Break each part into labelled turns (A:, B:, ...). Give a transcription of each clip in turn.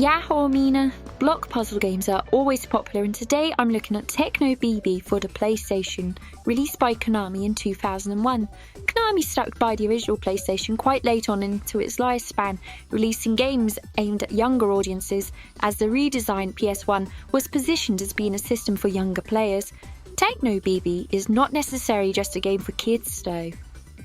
A: Yahoo Mina! Block puzzle games are always popular, and today I'm looking at Techno BB for the PlayStation, released by Konami in 2001. Konami stuck by the original PlayStation quite late on into its lifespan, releasing games aimed at younger audiences, as the redesigned PS1 was positioned as being a system for younger players. Techno BB is not necessarily just a game for kids though.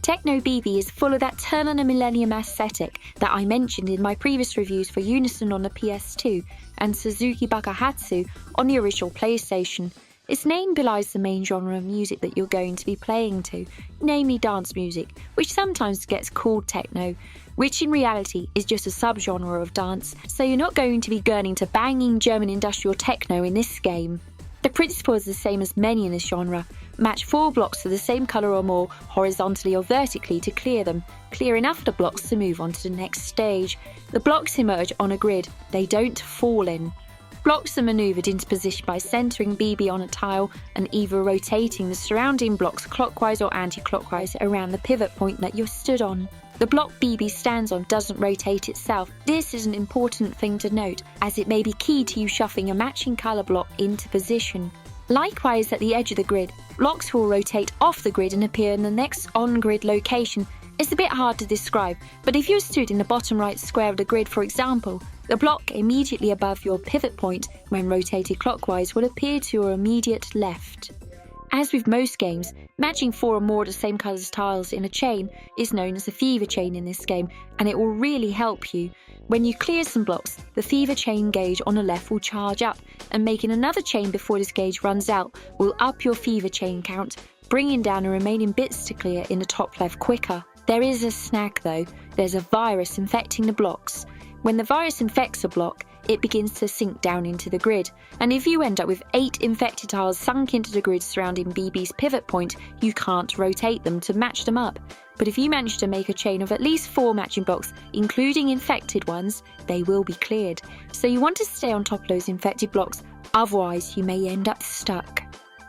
A: Techno BB is full of that turn on a millennium aesthetic that I mentioned in my previous reviews for Unison on the PS2 and Suzuki Bakahatsu on the original PlayStation. Its name belies the main genre of music that you're going to be playing to, namely dance music, which sometimes gets called techno, which in reality is just a subgenre of dance, so you're not going to be gurning to banging German industrial techno in this game. The principle is the same as many in this genre. Match 4 blocks of the same colour or more horizontally or vertically to clear them. Clear enough of the blocks to move on to the next stage. The blocks emerge on a grid, they don't fall in. Blocks are manoeuvred into position by centering BB on a tile and either rotating the surrounding blocks clockwise or anti-clockwise around the pivot point that you're stood on. The block BB stands on doesn't rotate itself. This is an important thing to note, as it may be key to you shuffling a matching colour block into position. Likewise, at the edge of the grid, blocks will rotate off the grid and appear in the next on-grid location. It's a bit hard to describe, but if you stood in the bottom right square of the grid, for example, the block immediately above your pivot point, when rotated clockwise, will appear to your immediate left. As with most games, matching 4 or more of the same colours tiles in a chain is known as a fever chain in this game, and it will really help you. When you clear some blocks, the fever chain gauge on the left will charge up, and making another chain before this gauge runs out will up your fever chain count, bringing down the remaining bits to clear in the top left quicker. There is a snag though. There's a virus infecting the blocks. When the virus infects a block, it begins to sink down into the grid, and if you end up with 8 infected tiles sunk into the grid surrounding BB's pivot point, you can't rotate them to match them up. But if you manage to make a chain of at least 4 matching blocks, including infected ones, they will be cleared. So you want to stay on top of those infected blocks, otherwise you may end up stuck.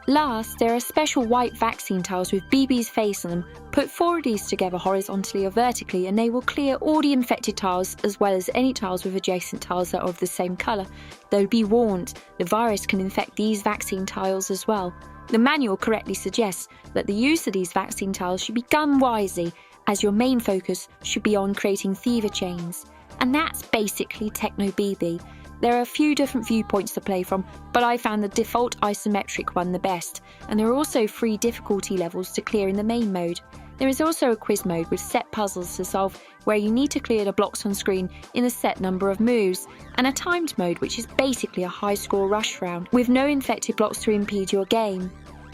A: Last, there are special white vaccine tiles with BB's face on them. Put 4 of these together horizontally or vertically and they will clear all the infected tiles as well as any tiles with adjacent tiles that are of the same colour. Though be warned, the virus can infect these vaccine tiles as well. The manual correctly suggests that the use of these vaccine tiles should be done wisely, as your main focus should be on creating fever chains. And that's basically Techno BB. There are a few different viewpoints to play from, but I found the default isometric one the best, and there are also 3 difficulty levels to clear in the main mode. There is also a quiz mode with set puzzles to solve, where you need to clear the blocks on screen in a set number of moves, and a timed mode which is basically a high score rush round, with no infected blocks to impede your game.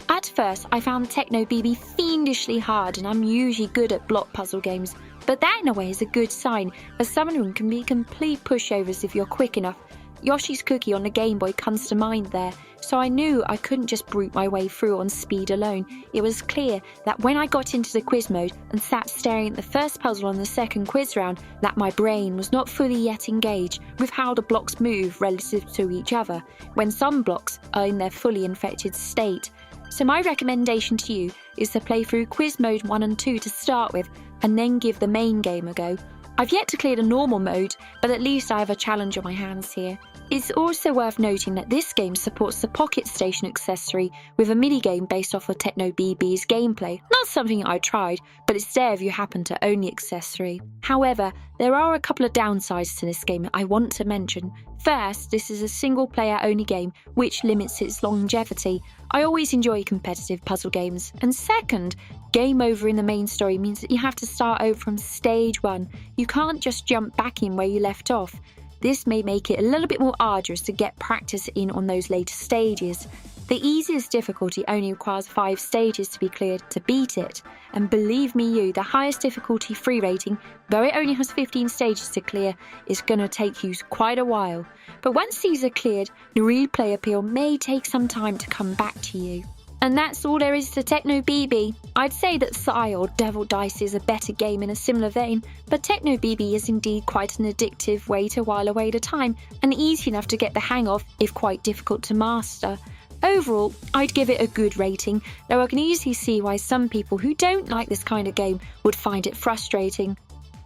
A: At first, I found Techno BB fiendishly hard, and I'm usually good at block puzzle games, but that in a way is a good sign, as some of them can be complete pushovers if you're quick enough. Yoshi's Cookie on the Game Boy comes to mind there, so I knew I couldn't just brute my way through on speed alone. It was clear that when I got into the quiz mode and sat staring at the first puzzle on the second quiz round, that my brain was not fully yet engaged with how the blocks move relative to each other, when some blocks are in their fully infected state. So my recommendation to you is to play through quiz mode 1 and 2 to start with, and then give the main game a go. I've yet to clear the normal mode, but at least I have a challenge on my hands here. It's also worth noting that this game supports the Pocket Station accessory with a minigame based off of Techno BB's gameplay. Not something I tried, but it's there if you happen to own the accessory. However, there are a couple of downsides to this game I want to mention. First, this is a single player only game, which limits its longevity. I always enjoy competitive puzzle games. And second, game over in the main story means that you have to start over from stage 1. You can't just jump back in where you left off. This may make it a little bit more arduous to get practice in on those later stages. The easiest difficulty only requires 5 stages to be cleared to beat it, and believe me you, the highest difficulty free rating, though it only has 15 stages to clear, is going to take you quite a while. But once these are cleared, the replay appeal may take some time to come back to you. And that's all there is to Techno BB. I'd say that Psy or Devil Dice is a better game in a similar vein, but Techno BB is indeed quite an addictive way to while away the time, and easy enough to get the hang of, if quite difficult to master. Overall, I'd give it a good rating, though I can easily see why some people who don't like this kind of game would find it frustrating.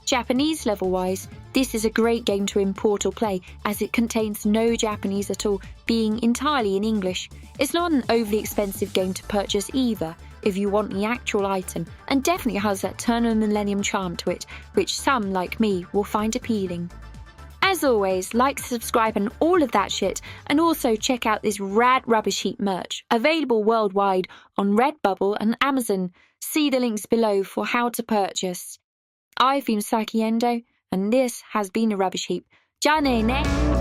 A: Japanese level-wise, this is a great game to import or play as it contains no Japanese at all, being entirely in English. It's not an overly expensive game to purchase either if you want the actual item, and definitely has that Turn of the Millennium charm to it, which some, like me, will find appealing. As always, like, subscribe and all of that shit, and also check out this rad Rubbish Heap merch, available worldwide on Redbubble and Amazon. See the links below for how to purchase. I've been Saki Endo, and this has been a Rubbish Heap. Ja ne ne!